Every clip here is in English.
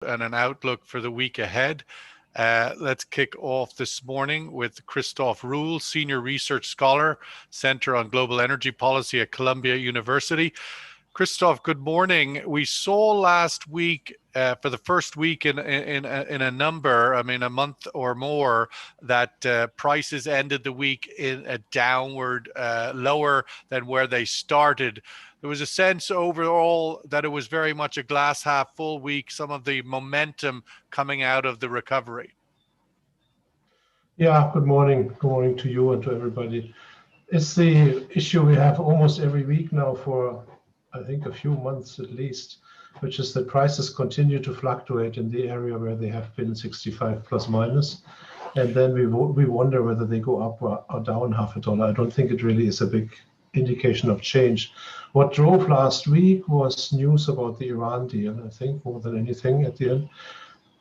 and an outlook for the week ahead. Let's kick off this morning with Christoph Ruhl, Senior Research Scholar, Center on Global Energy Policy at Columbia University. Christoph, good morning. We saw last week, for the first week in a number, a month or more, that prices ended the week in a downward, lower than where they started. There was a sense overall that it was very much a glass half full week, some of the momentum coming out of the recovery. Yeah, good morning. Good morning to you and to everybody. It's the issue we have almost every week now for, I think, a few months at least, which is that prices continue to fluctuate in the area where they have been 65 plus minus. And then we wonder whether they go up or down half a dollar. I don't think it really is a big indication of change. What drove last week was news about the Iran deal, I think, more than anything at the end.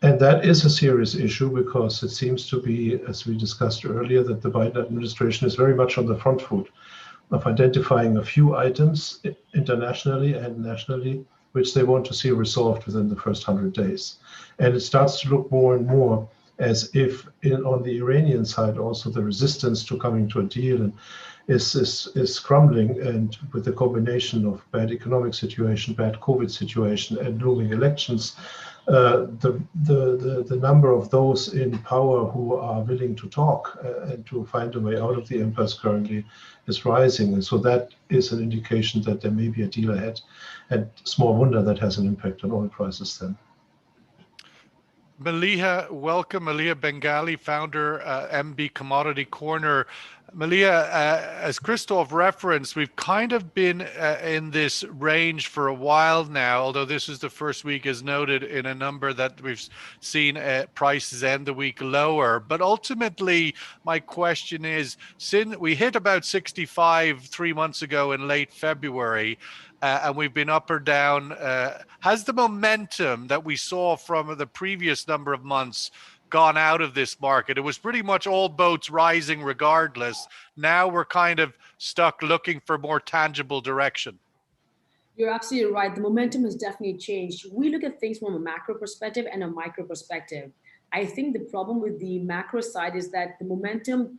And that is a serious issue because it seems to be, as we discussed earlier, that the Biden administration is very much on the front foot of identifying a few items internationally and nationally, which they want to see resolved within the first 100 days. And it starts to look more and more as if on the Iranian side also the resistance to coming to a deal is crumbling, and with the combination of bad economic situation, bad COVID situation, and looming elections, the number of those in power who are willing to talk and to find a way out of the impasse currently is rising. And so that is an indication that there may be a deal ahead, and small wonder that has an impact on oil prices then. Maliha, welcome. Maliha Bengali, founder, MB Commodity Corner. Maliha, as Christoph referenced, we've kind of been in this range for a while now, although this is the first week, as noted, in a number that we've seen prices end the week lower. But ultimately, my question is, since we hit about 65 3 months ago in late February, and we've been up or down, has the momentum that we saw from the previous number of months gone out of this market? It was pretty much all boats rising regardless. Now we're kind of stuck looking for more tangible direction. You're absolutely right. The momentum has definitely changed. We look at things from a macro perspective and a micro perspective. I think the problem with the macro side is that the momentum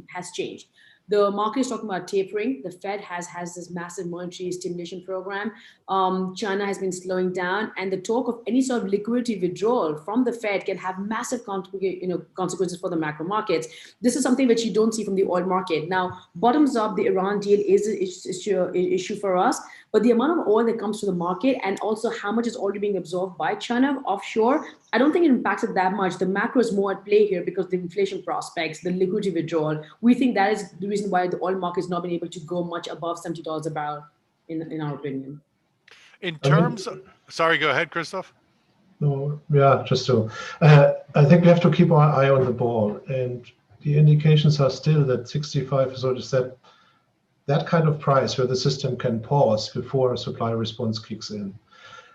has changed. The market is talking about tapering. The Fed has this massive monetary stimulation program. China has been slowing down, and the talk of any sort of liquidity withdrawal from the Fed can have massive consequences for the macro markets. This is something which you don't see from the oil market. Now, bottoms up, the Iran deal is an issue for us, but the amount of oil that comes to the market and also how much is already being absorbed by China offshore, I don't think it impacts it that much. The macro is more at play here because the inflation prospects, the liquidity withdrawal. We think that is the reason why the oil market has not been able to go much above $70 a barrel, in our opinion. In terms of, sorry, go ahead, Christoph. No, yeah, just so. I think we have to keep our eye on the ball, and the indications are still that 65 is sort of that kind of price where the system can pause before a supply response kicks in.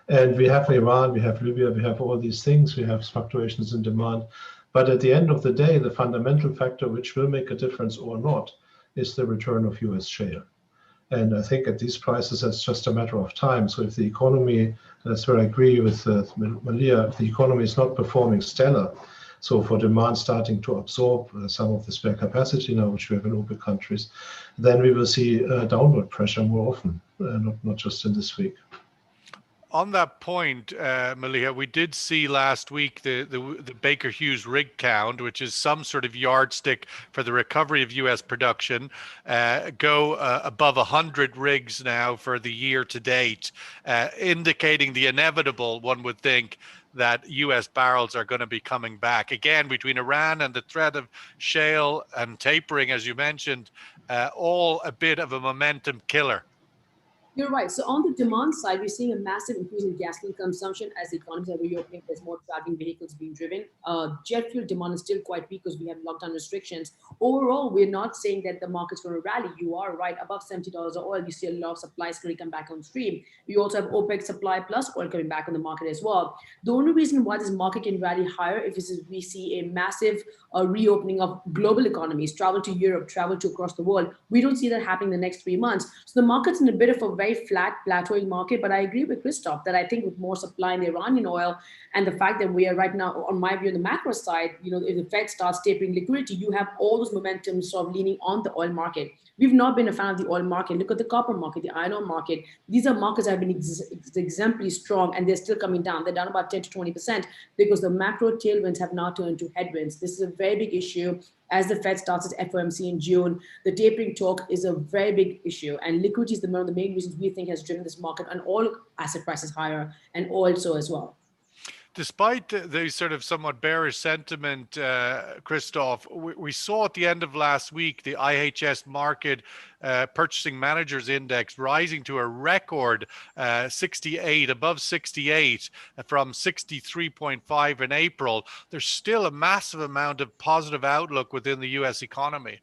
And we have Iran, we have Libya, we have all these things, we have fluctuations in demand. But at the end of the day, the fundamental factor which will make a difference or not is the return of US shale. And I think at these prices, that's just a matter of time. So if the economy, that's where I agree with Malia, if the economy is not performing stellar, so for demand starting to absorb some of the spare capacity now, which we have in OPEC countries, then we will see downward pressure more often, not just in this week. On that point, Maliha, we did see last week the Baker Hughes rig count, which is some sort of yardstick for the recovery of U.S. production, go above 100 rigs now for the year to date, indicating the inevitable, one would think, that U.S. barrels are going to be coming back. Again, between Iran and the threat of shale and tapering, as you mentioned, all a bit of a momentum killer. You're right. So on the demand side, we're seeing a massive increase in gasoline consumption as the economies are reopening. There's more traveling vehicles being driven. Jet fuel demand is still quite weak because we have lockdown restrictions. Overall, we're not saying that the market's going to rally. You are right. Above $70 of oil, you see a lot of supplies going to come back on stream. We also have OPEC supply plus oil coming back on the market as well. The only reason why this market can rally higher if we see a massive reopening of global economies, travel to Europe, travel to across the world. We don't see that happening in the next 3 months. So the market's in a bit of a very very flat, plateauing market. But I agree with Christoph that I think with more supply in the Iranian oil and the fact that we are right now, on my view, on the macro side, if the Fed starts tapering liquidity, you have all those momentum sort of leaning on the oil market. We've not been a fan of the oil market. Look at the copper market, the iron ore market. These are markets that have been exemplary strong, and they're still coming down. They're down about 10 to 20% because the macro tailwinds have now turned to headwinds. This is a very big issue. As the Fed starts its FOMC in June, the tapering talk is a very big issue, and liquidity is one of the main reasons we think has driven this market and all asset prices higher, and oil so as well. Despite the sort of somewhat bearish sentiment, Christoph, we saw at the end of last week the IHS Market Purchasing Managers Index rising to a record 68, above 68 from 63.5 in April. There's still a massive amount of positive outlook within the US economy.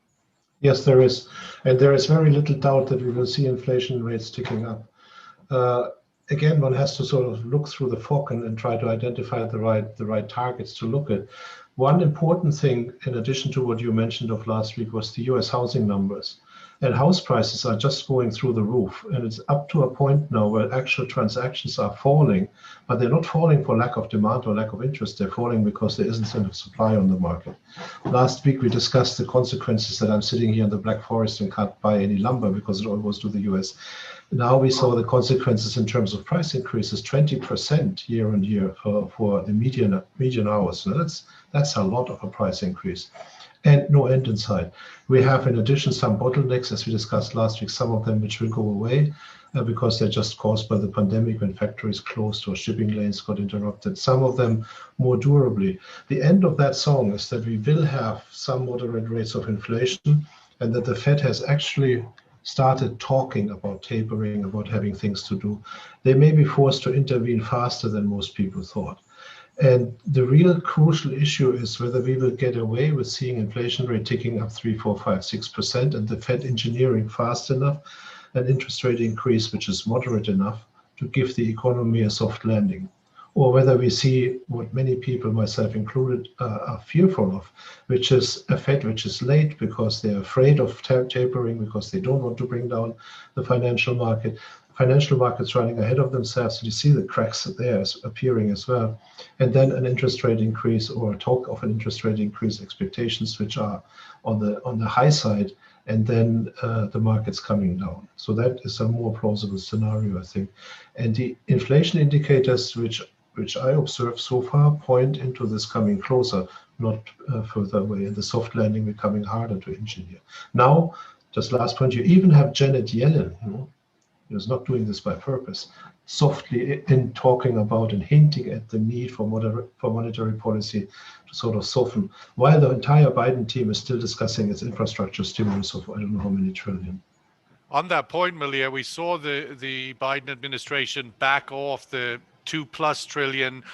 Yes, there is. And there is very little doubt that we will see inflation rates ticking up. Again, one has to sort of look through the fog and try to identify the right targets to look at. One important thing, in addition to what you mentioned of last week, was the US housing numbers. And house prices are just going through the roof. And it's up to a point now where actual transactions are falling, but they're not falling for lack of demand or lack of interest. They're falling because there isn't enough supply on the market. Last week, we discussed the consequences that I'm sitting here in the Black Forest and can't buy any lumber because it all goes to the US. Now we saw the consequences in terms of price increases, 20% year on year for the median hours. So that's a lot of a price increase, and no end in sight. We have, in addition, some bottlenecks, as we discussed last week, some of them which will go away because they're just caused by the pandemic when factories closed or shipping lanes got interrupted. Some of them more durably. The end of that song is that we will have some moderate rates of inflation, and that the Fed has actually started talking about tapering, about having things to do. They may be forced to intervene faster than most people thought. And the real crucial issue is whether we will get away with seeing inflation rate ticking up 3, 4, 5, 6%, and the Fed engineering fast enough an interest rate increase which is moderate enough to give the economy a soft landing. Or whether we see what many people, myself included, are fearful of, which is a Fed which is late because they're afraid of tapering, because they don't want to bring down the financial market. Financial markets running ahead of themselves, so you see the cracks there appearing as well. And then an interest rate increase, or talk of an interest rate increase, expectations which are on the high side, and then the markets coming down. So that is a more plausible scenario, I think. And the inflation indicators which I observe so far point into this coming closer, not further away, and the soft landing becoming harder to engineer. Now, just last point, you even have Janet Yellen, who's not doing this by purpose, softly in talking about and hinting at the need for monetary policy to sort of soften, while the entire Biden team is still discussing its infrastructure stimulus of I don't know how many trillion. On that point, Malia, we saw the Biden administration back off the 2+ trillion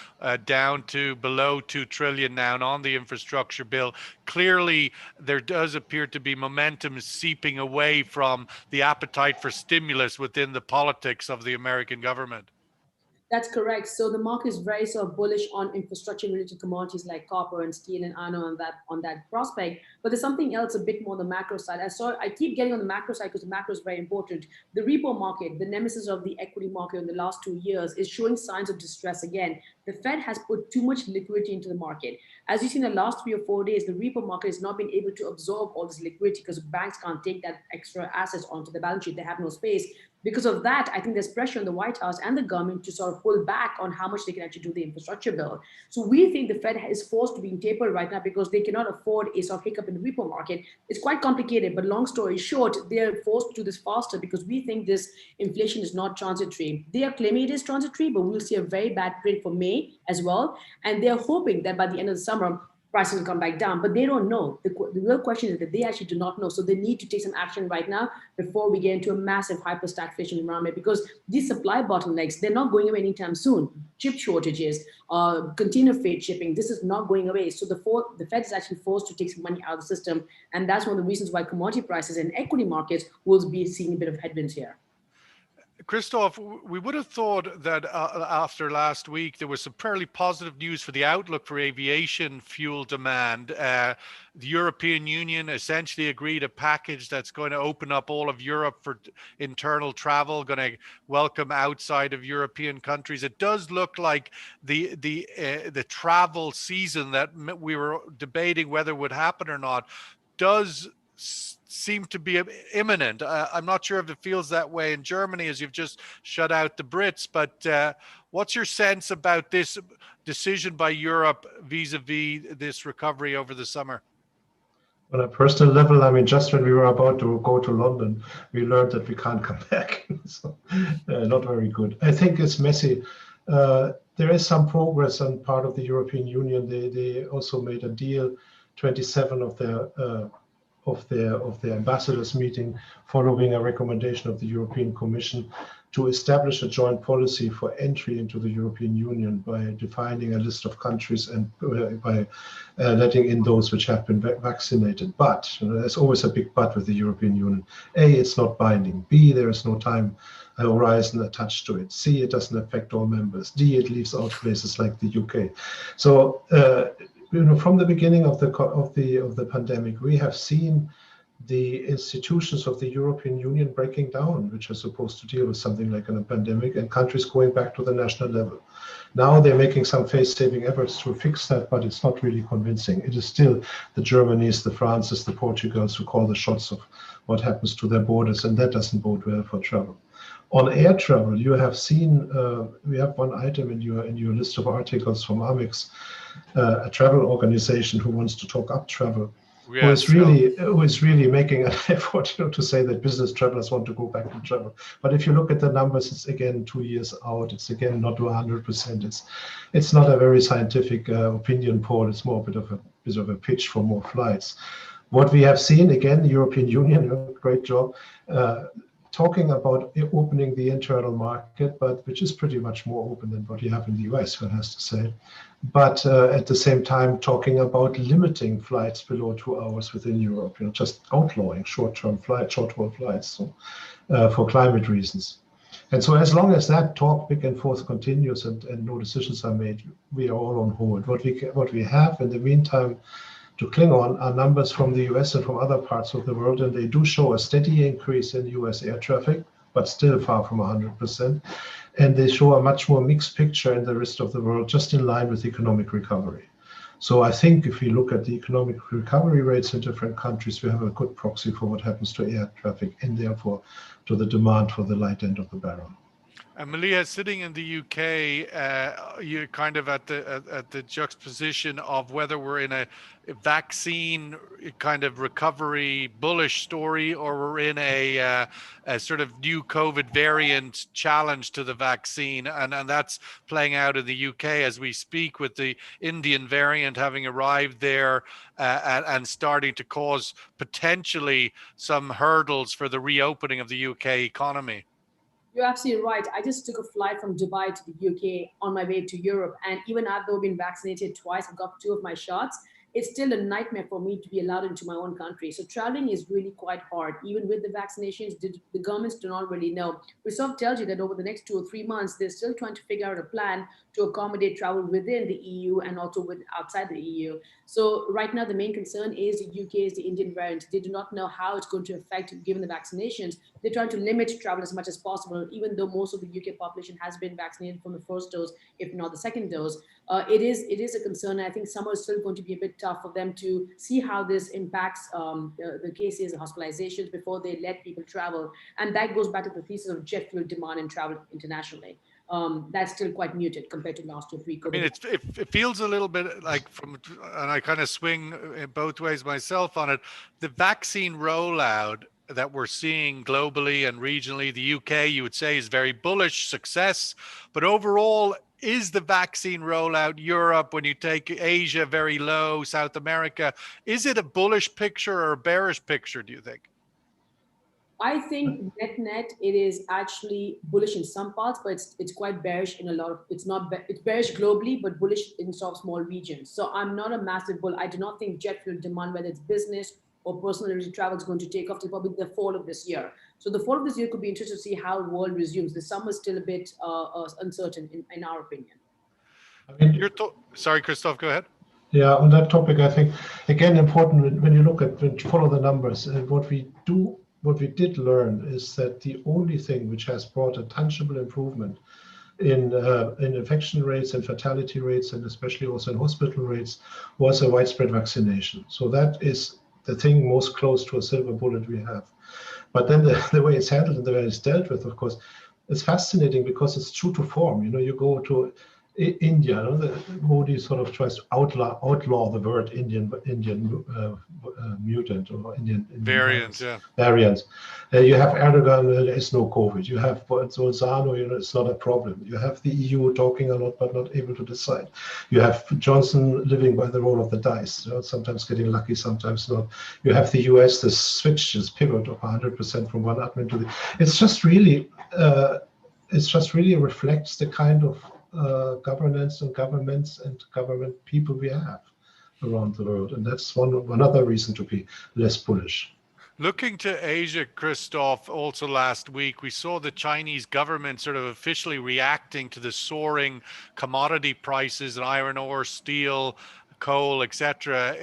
down to below 2 trillion now on the infrastructure bill. Clearly, there does appear to be momentum seeping away from the appetite for stimulus within the politics of the American government. That's correct. So the market is very sort of bullish on infrastructure-related commodities like copper and steel and iron on that prospect. But there's something else a bit more on the macro side. I keep getting on the macro side because the macro is very important. The repo market, the nemesis of the equity market in the last 2 years, is showing signs of distress again. The Fed has put too much liquidity into the market. As you've seen in the last 3 or 4 days, the repo market has not been able to absorb all this liquidity because banks can't take that extra assets onto the balance sheet. They have no space. Because of that, I think there's pressure on the White House and the government to sort of pull back on how much they can actually do the infrastructure bill. So we think the Fed is forced to be in taper right now because they cannot afford a sort of hiccup in the repo market. It's quite complicated, but long story short, they're forced to do this faster because we think this inflation is not transitory. They are claiming it is transitory, but we'll see a very bad print for May as well. And they're hoping that by the end of the summer, prices will come back down, but they don't know. The real question is that they actually do not know. So they need to take some action right now before we get into a massive hyperstagflation environment, because these supply bottlenecks, they're not going away anytime soon. Chip shortages, container freight shipping, this is not going away. So the Fed is actually forced to take some money out of the system. And that's one of the reasons why commodity prices and equity markets will be seeing a bit of headwinds here. Christoph, we would have thought that after last week, there was some fairly positive news for the outlook for aviation fuel demand. The European Union essentially agreed a package that's going to open up all of Europe for internal travel, going to welcome outside of European countries. It does look like the travel season that we were debating whether would happen or not does seem to be imminent. I'm not sure if it feels that way in Germany as you've just shut out the Brits, but what's your sense about this decision by Europe vis-a-vis this recovery over the summer? On a personal level, I mean, just when we were about to go to London, we learned that we can't come back. So, not very good. I think it's messy. There is some progress on part of the European Union. They also made a deal, 27 of their ambassadors meeting following a recommendation of the European Commission to establish a joint policy for entry into the European Union by defining a list of countries and by letting in those which have been vaccinated. But there's always a big but with the European Union. A, it's not binding. B, there is no time horizon attached to it. C, it doesn't affect all members. D, it leaves out places like the UK. So from the beginning of the pandemic, we have seen the institutions of the European Union breaking down, which are supposed to deal with something like a pandemic, and countries going back to the national level. Now they're making some face-saving efforts to fix that, but it's not really convincing. It is still the Germanys, the Frances, the Portugals who call the shots of what happens to their borders, and that doesn't bode well for travel. On air travel, you have seen, we have one item in your list of articles from Amex, a travel organization who wants to talk up travel, Yes, who is really making an effort to say that business travelers want to go back to travel. But if you look at the numbers, it's again 2 years out. It's again not 100%. It's not a very scientific opinion poll. It's more a bit of a pitch for more flights. What we have seen, again, the European Union, great job, talking about opening the internal market, but which is pretty much more open than what you have in the US, one has to say. But at the same time, talking about limiting flights below 2 hours within Europe, just outlawing short-haul flights so, for climate reasons. And so as long as that talk back and forth continues and no decisions are made, we are all on hold. What we have in the meantime to cling on are numbers from the US and from other parts of the world, and they do show a steady increase in US air traffic, but still far from 100%. And they show a much more mixed picture in the rest of the world, just in line with economic recovery. So I think if we look at the economic recovery rates in different countries, we have a good proxy for what happens to air traffic and therefore to the demand for the light end of the barrel. Malia, sitting in the UK, you're kind of at the juxtaposition of whether we're in a vaccine kind of recovery bullish story, or we're in a sort of new COVID variant challenge to the vaccine, and that's playing out in the UK as we speak, with the Indian variant having arrived there and starting to cause potentially some hurdles for the reopening of the UK economy. You're absolutely right. I just took a flight from Dubai to the UK on my way to Europe. And even though I've been vaccinated twice, I've got 2 of my shots, it's still a nightmare for me to be allowed into my own country. So traveling is really quite hard. Even with the vaccinations, the governments do not really know. Resolve tells you that over the next 2 or 3 months, they're still trying to figure out a plan to accommodate travel within the EU and also outside the EU. So right now, the main concern is the UK, is the Indian variant. They do not know how it's going to affect given the vaccinations. They're trying to limit travel as much as possible, even though most of the UK population has been vaccinated from the first dose, if not the second dose. It is a concern. I think summer is still going to be a bit tough for them to see how this impacts the cases and hospitalizations before they let people travel. And that goes back to the thesis of jet fuel demand and travel internationally. That's still quite muted compared to last 2 or 3 COVID. I mean, it feels a little bit like and I kind of swing both ways myself on it. The vaccine rollout that we're seeing globally and regionally, the UK, you would say, is very bullish success, but overall, is the vaccine rollout, Europe, when you take Asia, very low, South America, is it a bullish picture or a bearish picture, do you think? I think net, it is actually bullish in some parts, but it's quite bearish in a lot of, it's bearish globally, but bullish in some small regions. So I'm not a massive bull. I do not think jet fuel demand, whether it's business or personal energy travel is going to take off till probably the fall of this year. So the fall of this year could be interesting to see how the world resumes. The summer is still a bit uncertain, in our opinion. I mean, Sorry, Christoph, go ahead. Yeah, on that topic, I think again important when you look at when you follow the numbers, and what we did learn is that the only thing which has brought a tangible improvement in infection rates and fatality rates, and especially also in hospital rates, was a widespread vaccination. So that is the thing most close to a silver bullet we have. But then the way it's handled and the way it's dealt with, of course, it's fascinating because it's true to form. You know, you go to India, you know, Modi sort of tries to outlaw the word Indian mutant or Indian Variant, yeah. variants. You have Erdogan, there is no COVID. You have Bolsonaro, you know, it's not a problem. You have the EU talking a lot but not able to decide. You have Johnson living by the roll of the dice, you know, sometimes getting lucky, sometimes not. You have the US, the switch, this pivot of 100% from one admin to the. It's just really reflects the kind of governance and governments and government people we have around the world, and that's one other reason to be less bullish. Looking to Asia, Christoph, also last week, we saw the Chinese government sort of officially reacting to the soaring commodity prices in iron ore, steel, coal, etc.,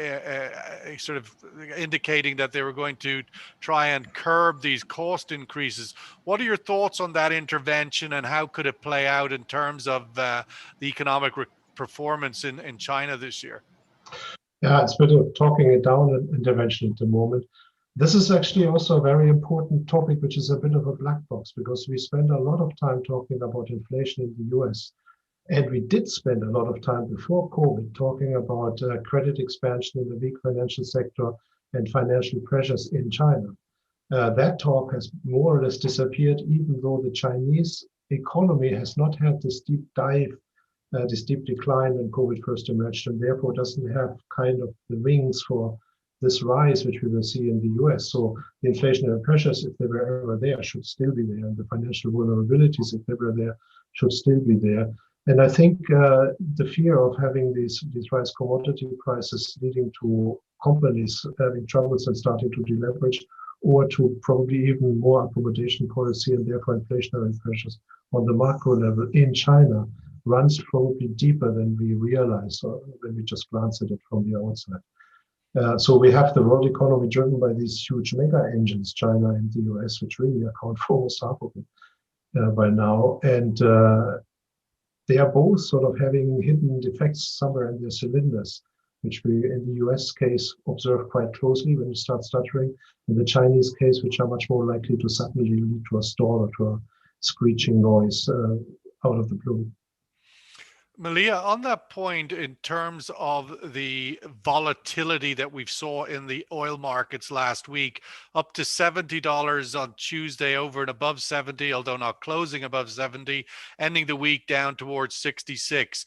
sort of indicating that they were going to try and curb these cost increases. What are your thoughts on that intervention, and how could it play out in terms of the economic performance in China this year? Yeah, it's a bit of talking it down intervention at the moment. This is actually also a very important topic, which is a bit of a black box, because we spend a lot of time talking about inflation in the US. And we did spend a lot of time before COVID talking about credit expansion in the weak financial sector and financial pressures in China. That talk has more or less disappeared, even though the Chinese economy has not had this deep dive, this deep decline when COVID first emerged, and therefore doesn't have kind of the wings for this rise, which we will see in the US. So the inflationary pressures, if they were ever there, should still be there, and the financial vulnerabilities, if they were there, should still be there. And I think the fear of having these rise commodity prices leading to companies having troubles and starting to deleverage, or to probably even more accommodation policy and therefore inflationary pressures on the macro level in China, runs probably deeper than we realize or when we just glance at it from the outside. So we have the world economy driven by these huge mega engines, China and the US, which really account for almost half of it by now. And they are both sort of having hidden defects somewhere in their cylinders, which we, in the US case, observe quite closely when it starts stuttering. In the Chinese case, which are much more likely to suddenly lead to a stall or to a screeching noise out of the blue. Malia, on that point, in terms of the volatility that we saw in the oil markets last week, up to $70 on Tuesday, over and above 70, although not closing above 70, ending the week down towards 66.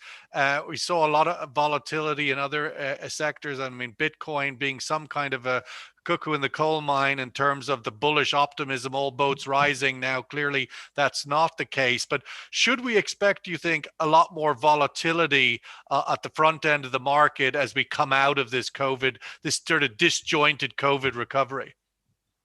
We saw a lot of volatility in other sectors. I mean, Bitcoin being some kind of a cuckoo in the coal mine in terms of the bullish optimism, all boats rising. Now, clearly that's not the case, but should we expect, do you think, a lot more volatility at the front end of the market as we come out of this COVID, this sort of disjointed COVID recovery?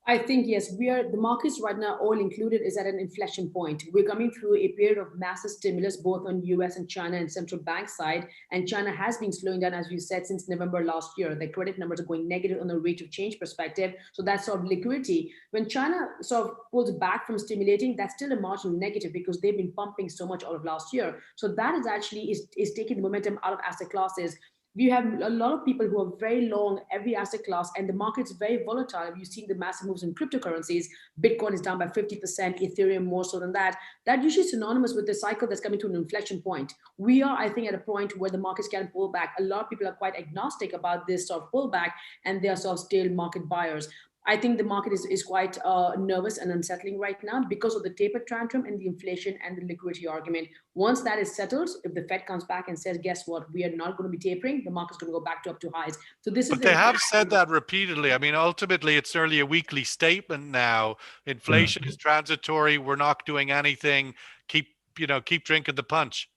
I think, yes, the markets right now, oil included, is at an inflection point. We're coming through a period of massive stimulus, both on US and China and central bank side. And China has been slowing down, as you said, since November last year. The credit numbers are going negative on the rate of change perspective. So that's sort of liquidity. When China sort of pulls back from stimulating, that's still a marginal negative because they've been pumping so much all of last year. So that is actually is taking the momentum out of asset classes. We have a lot of people who are very long every asset class, and the market's very volatile. You've seen the massive moves in cryptocurrencies. Bitcoin is down by 50%, Ethereum more so than that. That usually is synonymous with the cycle that's coming to an inflection point. We are, I think, at a point where the markets can pull back. A lot of people are quite agnostic about this sort of pullback, and they are sort of still market buyers. I think the market is quite nervous and unsettling right now because of the taper tantrum and the inflation and the liquidity argument. Once that is settled, if the Fed comes back and says, guess what, we are not going to be tapering, the market's going to go back to up to highs. So this But is they have said that repeatedly. I mean, ultimately, it's nearly a weekly statement now. Inflation is transitory. We're not doing anything. Keep drinking the punch.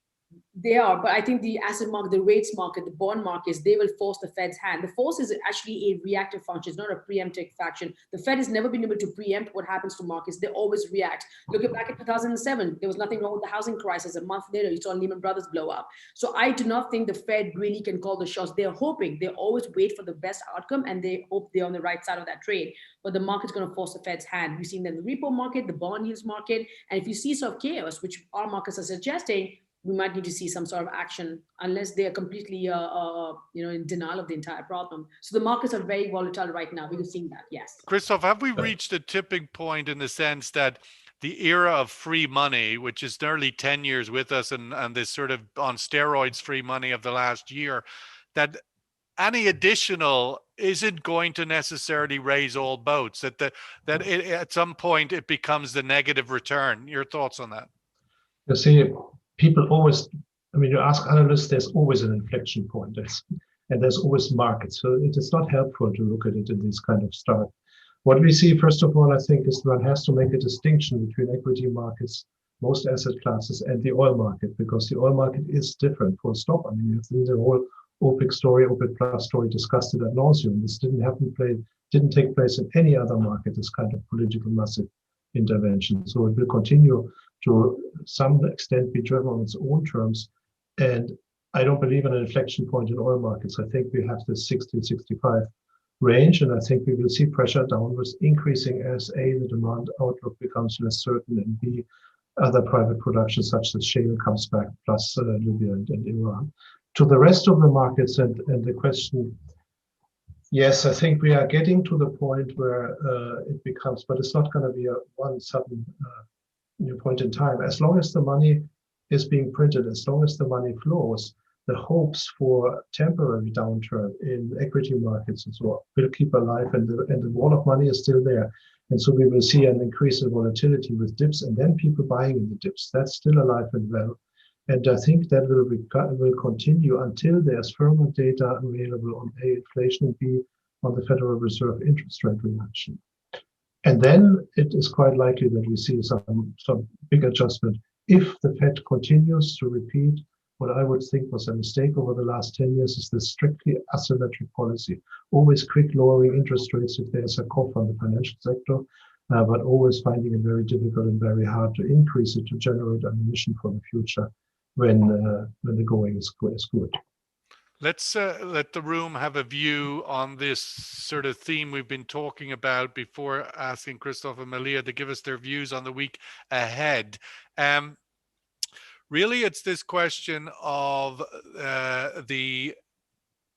They are, but I think the asset market, the rates market, the bond markets, they will force the Fed's hand. The force is actually a reactive function. It's not a preemptive faction. The Fed has never been able to preempt what happens to markets. They always react. Look at back in 2007, there was nothing wrong with the housing crisis. A month later, you saw Lehman Brothers blow up. So I do not think the Fed really can call the shots. They're hoping. They always wait for the best outcome, and they hope they're on the right side of that trade. But the market's going to force the Fed's hand. We've seen that in the repo market, the bond yields market, and if you see sort of chaos, which our markets are suggesting, we might need to see some sort of action unless they are completely, in denial of the entire problem. So the markets are very volatile right now. We're seeing that, yes. Christoph, have we reached a tipping point in the sense that the era of free money, which is nearly 10 years with us, and this sort of on steroids free money of the last year, that any additional isn't going to necessarily raise all boats, at some point it becomes the negative return? Your thoughts on that? You see, people always, you ask analysts, there's always an inflection point, and there's always markets. So it is not helpful to look at it in this kind of start. What we see, first of all, I think, is one has to make a distinction between equity markets, most asset classes, and the oil market, because the oil market is different, full stop. You have the whole OPEC story, OPEC plus story discussed it ad nauseum. This didn't take place in any other market, this kind of political massive intervention. So it will continue to some extent be driven on its own terms. And I don't believe in an inflection point in oil markets. I think we have this 60 65 range, and I think we will see pressure downwards increasing as A, the demand outlook becomes less certain, and B, other private production such as shale comes back, plus Libya and Iran. To the rest of the markets and the question, yes, I think we are getting to the point where it becomes, but it's not going to be a one sudden new point in time. As long as the money is being printed, as long as the money flows, the hopes for temporary downturn in equity markets and so on will keep alive, and the wall of money is still there. And so we will see an increase in volatility with dips, and then people buying in the dips. That's still alive and well. And I think that will continue until there's firmer data available on A, inflation, and B, on the Federal Reserve interest rate reduction. And then it is quite likely that we see some big adjustment if the Fed continues to repeat what I would think was a mistake over the last 10 years, is this strictly asymmetric policy. Always quick lowering interest rates if there's a cough on the financial sector, but always finding it very difficult and very hard to increase it to generate ammunition for the future when the going is good. Let's let the room have a view on this sort of theme we've been talking about before asking Christoph and Malia to give us their views on the week ahead. Really, it's this question of the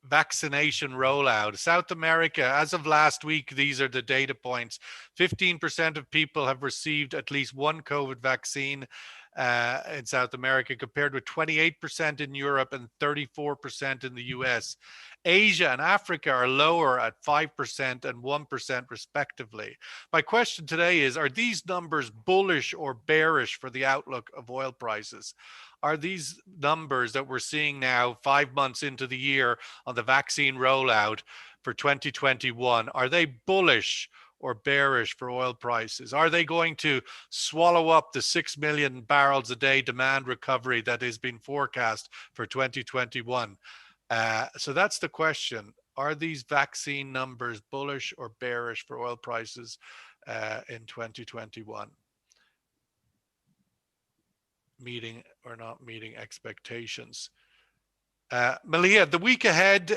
vaccination rollout. South America, as of last week, these are the data points. 15% of people have received at least one COVID vaccine in South America, compared with 28% in Europe and 34% in the US. Asia and Africa are lower at 5% and 1% respectively. My question today is, are these numbers bullish or bearish for the outlook of oil prices? Are these numbers that we're seeing now 5 months into the year on the vaccine rollout for 2021, are they bullish or bearish for oil prices? Are they going to swallow up the 6 million barrels a day demand recovery that has been forecast for 2021? So that's the question. Are these vaccine numbers bullish or bearish for oil prices in 2021? Meeting or not meeting expectations? Malia, the week ahead,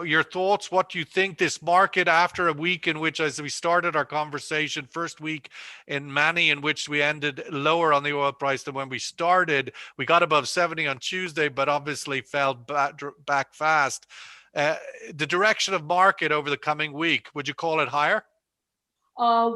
your thoughts, what you think this market after a week in which, as we started our conversation, first week in many in which we ended lower on the oil price than when we started. We got above 70 on Tuesday, but obviously fell back fast. The direction of market over the coming week, would you call it higher?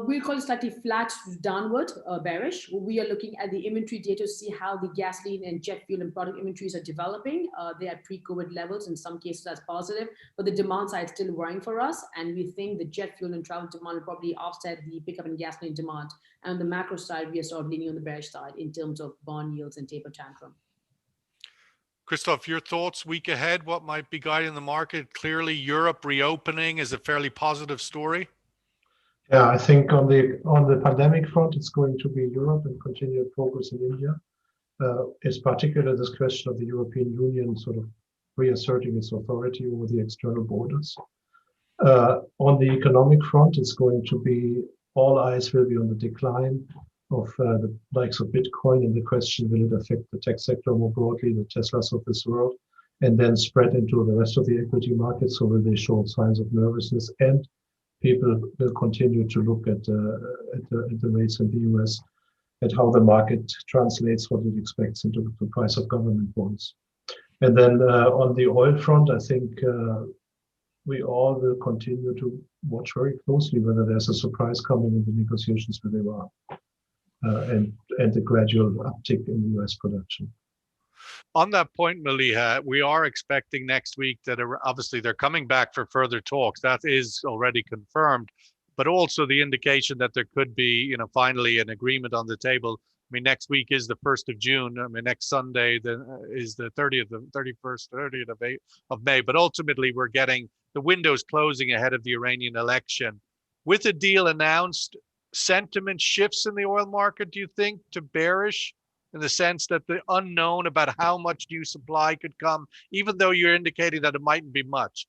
We call it slightly flat downward, bearish. We are looking at the inventory data to see how the gasoline and jet fuel and product inventories are developing. They are pre-COVID levels. In some cases, that's positive, but the demand side is still worrying for us. And we think the jet fuel and travel demand will probably offset the pickup in gasoline demand. And on the macro side, we are sort of leaning on the bearish side in terms of bond yields and taper tantrum. Christoph, your thoughts week ahead, what might be guiding the market? Clearly, Europe reopening is a fairly positive story. Yeah, I think on the pandemic front, it's going to be Europe and continued progress in India. is particularly this question of the European Union sort of reasserting its authority over the external borders. On the economic front, it's going to be, all eyes will be on the decline of the likes of Bitcoin, and the question, will it affect the tech sector more broadly, the Teslas of this world, and then spread into the rest of the equity market? So will they show signs of nervousness? And people will continue to look at the rates in the US, at how the market translates what it expects into the price of government bonds. And then on the oil front, I think we all will continue to watch very closely whether there's a surprise coming in the negotiations with Iran, and the gradual uptick in the US production. On that point, Maliha, we are expecting next week that obviously they're coming back for further talks. That is already confirmed, but also the indication that there could be, finally an agreement on the table. I mean, next week is the 1st of June. I mean, next Sunday is the 30th, 31st, 30th of May. But ultimately, we're getting the windows closing ahead of the Iranian election. With a deal announced, sentiment shifts in the oil market, do you think, to bearish, in the sense that the unknown about how much new supply could come, even though you're indicating that it mightn't be much?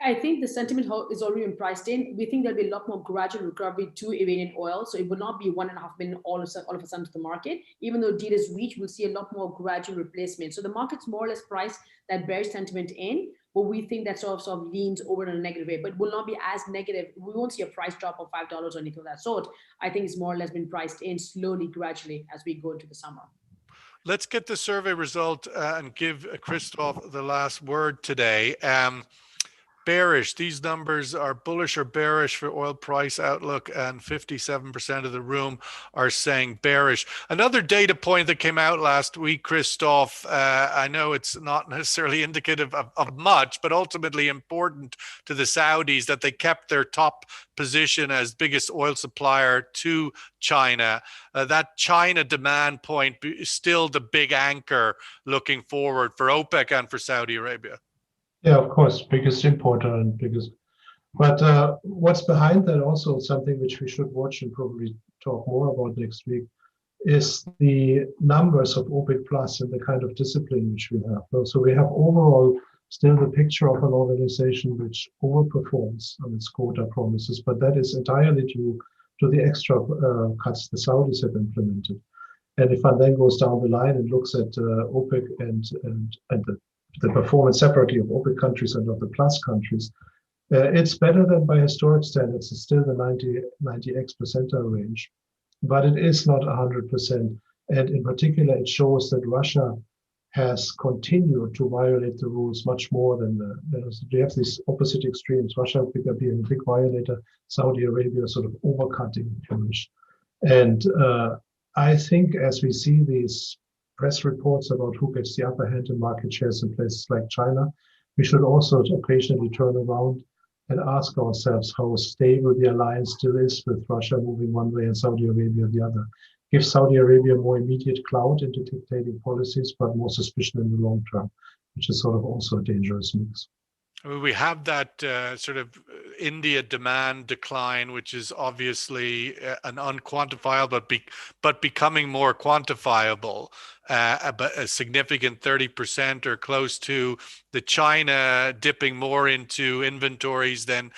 I think the sentiment is already been priced in. We think there'll be a lot more gradual recovery to Iranian oil. So it will not be 1.5 million all of a sudden to the market. Even though deal is reached, we'll see a lot more gradual replacement. So the market's more or less priced that bearish sentiment in, but we think that sort of leans over in a negative way, but will not be as negative. We won't see a price drop of $5 or anything of that sort. I think it's more or less been priced in slowly, gradually as we go into the summer. Let's get the survey result and give Christoph the last word today. Bearish, these numbers are bullish or bearish for oil price outlook, and 57% of the room are saying bearish. Another data point that came out last week, Christoph, I know it's not necessarily indicative of much, but ultimately important to the Saudis, that they kept their top position as biggest oil supplier to China. That China demand point is still the big anchor looking forward for OPEC and for Saudi Arabia. Yeah, of course, biggest importer and biggest. But what's behind that, also something which we should watch and probably talk more about next week, is the numbers of OPEC Plus and the kind of discipline which we have. So we have overall still the picture of an organization which overperforms on its quota promises, but that is entirely due to the extra cuts the Saudis have implemented. And if one then goes down the line and looks at OPEC and the performance separately of OPEC countries and of the plus countries, it's better than by historic standards. It's still the 90x percentile range, but it is not 100%. And in particular, it shows that Russia has continued to violate the rules much more than we have these opposite extremes. Russia being a big violator, Saudi Arabia sort of overcutting Bullish. And I think as we see these press reports about who gets the upper hand in market shares in places like China, we should also occasionally turn around and ask ourselves how stable the alliance still is, with Russia moving one way and Saudi Arabia the other. Give Saudi Arabia more immediate clout into dictating policies, but more suspicion in the long term, which is sort of also a dangerous mix. We have that sort of India demand decline, which is obviously an unquantifiable, but becoming more quantifiable, but a significant 30% or close to. The China dipping more into inventories and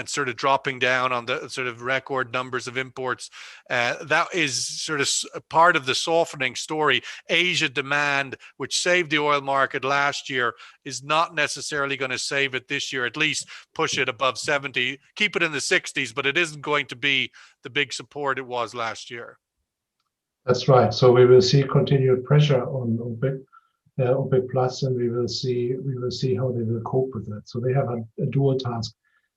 sort of dropping down on the sort of record numbers of imports. That is sort of part of the softening story. Asia demand, which saved the oil market last year, is not necessarily going to save it this year, at least push it above 70, keep it in the 60s, but it isn't going to be the big support it was last year. That's right. So we will see continued pressure on OPEC Plus, and we will see how they will cope with that. So they have a dual task.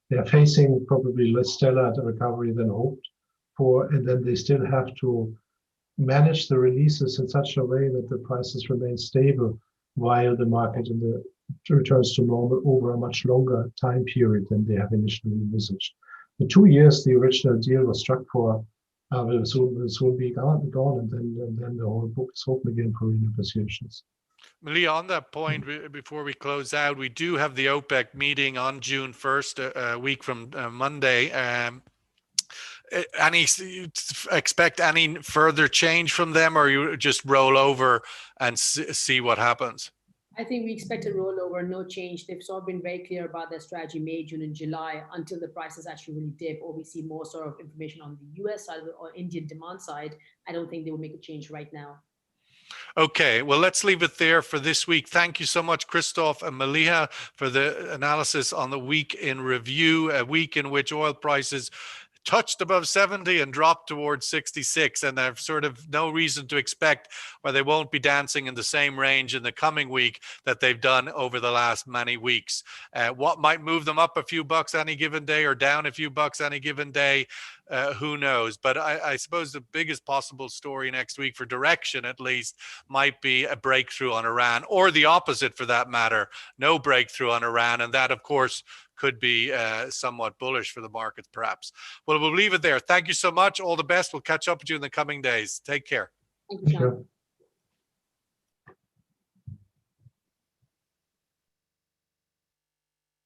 They are facing probably less stellar recovery than hoped for, and then they still have to manage the releases in such a way that the prices remain stable while the market returns to normal over a much longer time period than they have initially envisaged. The 2 years the original deal was struck for will soon be gone, and then the whole book is open again for renegotiations. Maliha, on that point, before we close out, we do have the OPEC meeting on June 1st, a week from Monday. expect any further change from them, or you just roll over and see what happens? I think we expect a rollover, no change. They've sort of been very clear about their strategy May, June, and July until the prices actually really dip, or we see more sort of information on the US side or Indian demand side. I don't think they will make a change right now. Okay, well, let's leave it there for this week. Thank you so much, Christoph and Maliha, for the analysis on the week in review, a week in which oil prices touched above 70 and dropped towards 66, and there's sort of no reason to expect why they won't be dancing in the same range in the coming week that they've done over the last many weeks. What might move them up a few bucks any given day or down a few bucks any given day, who knows? But I suppose the biggest possible story next week, for direction at least, might be a breakthrough on Iran, or the opposite for that matter, no breakthrough on Iran, and that of course could be somewhat bullish for the markets, perhaps. Well, we'll leave it there. Thank you so much. All the best. We'll catch up with you in the coming days. Take care. Thank you, Sean.